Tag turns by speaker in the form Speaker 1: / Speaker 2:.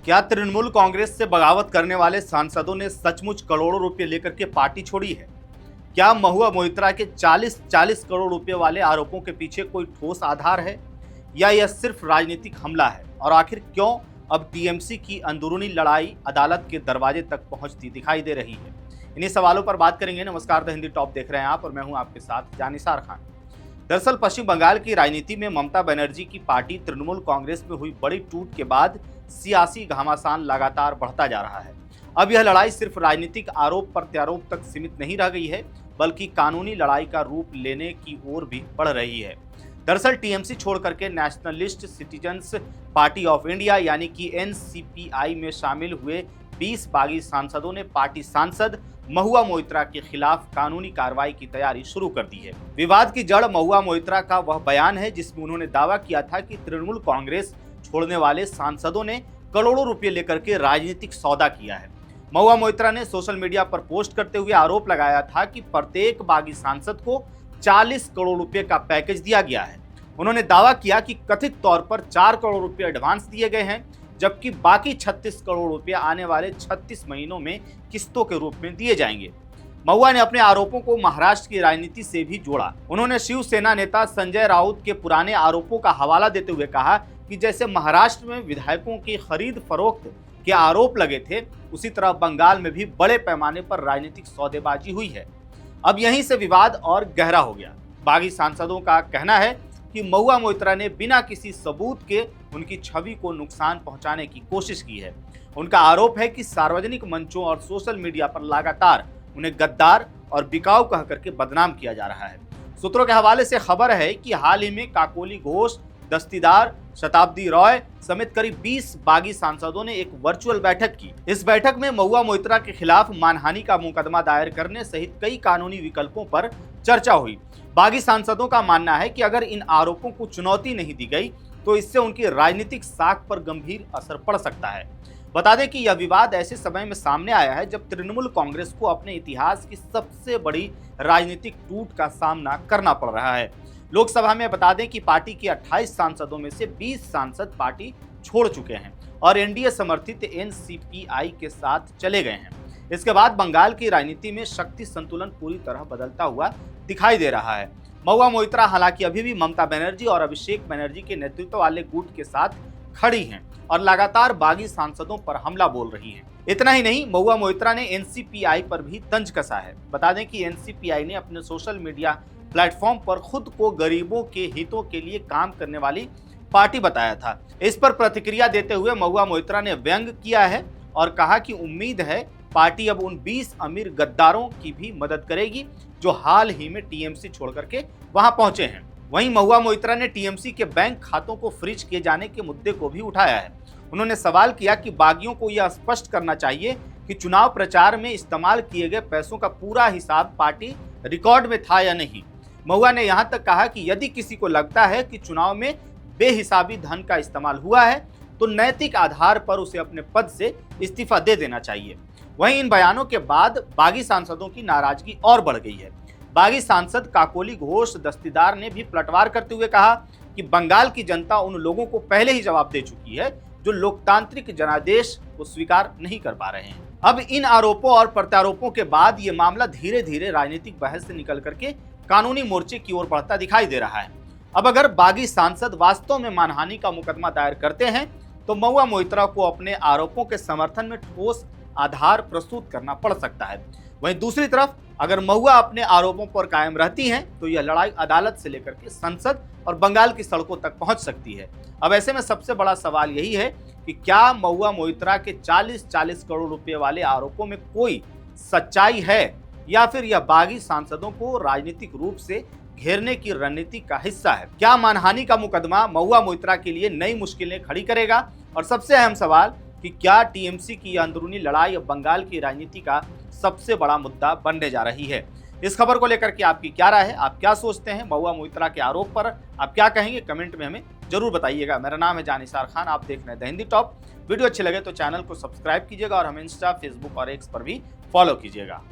Speaker 1: क्या तृणमूल कांग्रेस से बगावत करने वाले सांसदों ने सचमुच करोड़ों रुपए लेकर के पार्टी छोड़ी है? क्या महुआ मोइत्रा के 40 करोड़ रुपए वाले आरोपों के पीछे कोई ठोस आधार है या यह सिर्फ राजनीतिक हमला है? और आखिर क्यों अब टीएमसी की अंदरूनी लड़ाई अदालत के दरवाजे तक पहुंचती दिखाई दे रही है? इन्हीं सवालों पर बात करेंगे। नमस्कार, द हिंदी टॉप देख रहे हैं आप और मैं हूं आपके साथ जानिसार खान। दरअसल पश्चिम बंगाल की राजनीति में ममता बनर्जी की पार्टी तृणमूल कांग्रेस में हुई बड़ी टूट के बाद सियासी घमासान लगातार बढ़ता जा रहा है। अब यह लड़ाई सिर्फ राजनीतिक आरोप प्रत्यारोप तक सीमित नहीं रह गई है, बल्कि कानूनी लड़ाई का रूप लेने की ओर भी बढ़ रही है। दरअसल टीएमसी छोड़ करके nationalist citizens party of India यानी कि एनसीपीआई में शामिल हुए 20 बागी सांसदों ने पार्टी सांसद महुआ मोइत्रा के खिलाफ कानूनी कार्रवाई की तैयारी शुरू कर दी है। विवाद की जड़ महुआ मोइत्रा का वह बयान है जिसमें उन्होंने दावा किया था कि तृणमूल कांग्रेस छोड़ने वाले सांसदों ने करोड़ों रुपए लेकर के राजनीतिक सौदा किया है। महुआ मोइत्रा ने सोशल मीडिया पर पोस्ट करते हुए आरोप लगाया था कि प्रत्येक बागी सांसद को 40 करोड़ रुपए का पैकेज दिया गया है। उन्होंने दावा किया कि कथित तौर पर 4 करोड़ रुपए एडवांस दिए गए हैं, जबकि बाकी 36 करोड़ रुपए आने वाले 36 महीनों में किस्तों के रूप में दिए जाएंगे। महुआ ने अपने आरोपों को महाराष्ट्र की राजनीति से भी जोड़ा। उन्होंने शिवसेना नेता संजय राउत के पुराने आरोपों का हवाला देते हुए कहा कि जैसे महाराष्ट्र में विधायकों की खरीद फरोख्त के आरोप लगे थे, उसी तरह बंगाल में भी बड़े पैमाने पर राजनीतिक सौदेबाजी हुई है। अब यहीं से विवाद और गहरा हो गया। बागी सांसदों का कहना है कि महुआ मोइत्रा ने बिना किसी सबूत के उनकी छवि को नुकसान पहुंचाने की कोशिश की है। उनका आरोप है कि सार्वजनिक मंचों और सोशल मीडिया पर लगातार उन्हें गद्दार और बिकाऊ कह करके बदनाम किया जा रहा है। सूत्रों के हवाले से खबर है कि हाल ही में काकोली घोष, दस्तीदार, शताब्दी रॉय समेत करीब 20 बागी सांसदों ने एक वर्चुअल बैठक की। इस बैठक में महुआ मोइत्रा के खिलाफ मानहानि का मुकदमा दायर करने सहित कई कानूनी विकल्पों पर चर्चा हुई। बागी सांसदों का मानना है कि अगर इन आरोपों को चुनौती नहीं दी गई तो इससे उनकी राजनीतिक साख पर गंभीर असर पड़ सकता है। बता दें कि यह विवाद ऐसे समय में सामने आया है जब तृणमूल कांग्रेस को अपने इतिहास की सबसे बड़ी राजनीतिक टूट का सामना करना पड़ रहा है। लोकसभा में बता दें कि पार्टी के 28 सांसदों में से 20 सांसद पार्टी छोड़ चुके हैं और एनडीए समर्थित एनसीपीआई के साथ चले गए हैं। इसके बाद बंगाल की राजनीति में शक्ति संतुलन पूरी तरह बदलता हुआ दिखाई दे रहा है। महुआ मोइत्रा हालांकि अभी भी ममता बनर्जी और अभिषेक बनर्जी के नेतृत्व वाले गुट के साथ खड़ी हैं और लगातार बागी सांसदों पर हमला बोल रही हैं। इतना ही नहीं, महुआ मोइत्रा ने एनसीपीआई पर भी तंज कसा है। बता दें कि एनसीपीआई ने अपने सोशल मीडिया प्लेटफॉर्म पर खुद को गरीबों के हितों के लिए काम करने वाली पार्टी बताया था। इस पर प्रतिक्रिया देते हुए महुआ मोइत्रा ने व्यंग किया है और कहा कि उम्मीद है पार्टी अब उन 20 अमीर गद्दारों की भी मदद करेगी जो हाल ही में टीएमसी छोड़ करके वहां पहुंचे हैं। वहीं महुआ मोइत्रा ने टीएमसी के बैंक खातों को फ्रीज किए जाने के मुद्दे को भी उठाया है। उन्होंने सवाल किया कि बागियों को यह स्पष्ट करना चाहिए कि चुनाव प्रचार में इस्तेमाल किए गए पैसों का पूरा हिसाब पार्टी रिकॉर्ड में था या नहीं। महुआ ने यहां तक कहा कि यदि किसी को लगता है कि चुनाव में बेहिसाबी धन का इस्तेमाल हुआ है तो नैतिक आधार पर उसे अपने पद से इस्तीफा दे देना चाहिए। वहीं इन बयानों के बाद बागी सांसदों की नाराजगी और बढ़ गई है। बागी सांसद काकोली घोष, दस्तीदार ने भी पलटवार करते हुए कहा कि बंगाल की जनता उन लोगों को पहले ही जवाब दे चुकी है जो लोकतांत्रिक जनादेश को स्वीकार नहीं कर पा रहे हैं। अब इन आरोपों और प्रत्यारोपों के बाद ये मामला धीरे धीरे राजनीतिक बहस से निकल करके कानूनी मोर्चे की ओर बढ़ता दिखाई दे रहा है। अब अगर बागी सांसद वास्तव में मानहानि का मुकदमा दायर करते हैं तो महुआ मोइत्रा को अपने आरोपों के समर्थन में ठोस आधार प्रस्तुत करना पड़ सकता है। वहीं दूसरी तरफ अगर महुआ अपने आरोपों पर कायम रहती हैं तो यह लड़ाई अदालत से लेकर के संसद और बंगाल की सड़कों तक पहुंच सकती है। अब ऐसे में सबसे बड़ा सवाल यही है कि क्या महुआ मोइत्रा के 40 करोड़ रुपए वाले आरोपों में कोई सच्चाई है या फिर यह बागी सांसदों को राजनीतिक रूप से घेरने की रणनीति का हिस्सा है? क्या मानहानि का मुकदमा महुआ मोइत्रा के लिए नई मुश्किलें खड़ी करेगा? और सबसे अहम सवाल कि क्या टीएमसी की अंदरूनी लड़ाई अब बंगाल की राजनीति का सबसे बड़ा मुद्दा बनने जा रही है? इस खबर को लेकर के आपकी क्या राय है? आप क्या सोचते हैं महुआ मोइत्रा के आरोप पर? आप क्या कहेंगे? कमेंट में हमें जरूर बताइएगा। मेरा नाम है जानिसार खान, आप देख रहे हैं द हिंदी टॉप। वीडियो अच्छे लगे तो चैनल को सब्सक्राइब कीजिएगा और हमें इंस्टा, फेसबुक और एक्स पर भी फॉलो कीजिएगा।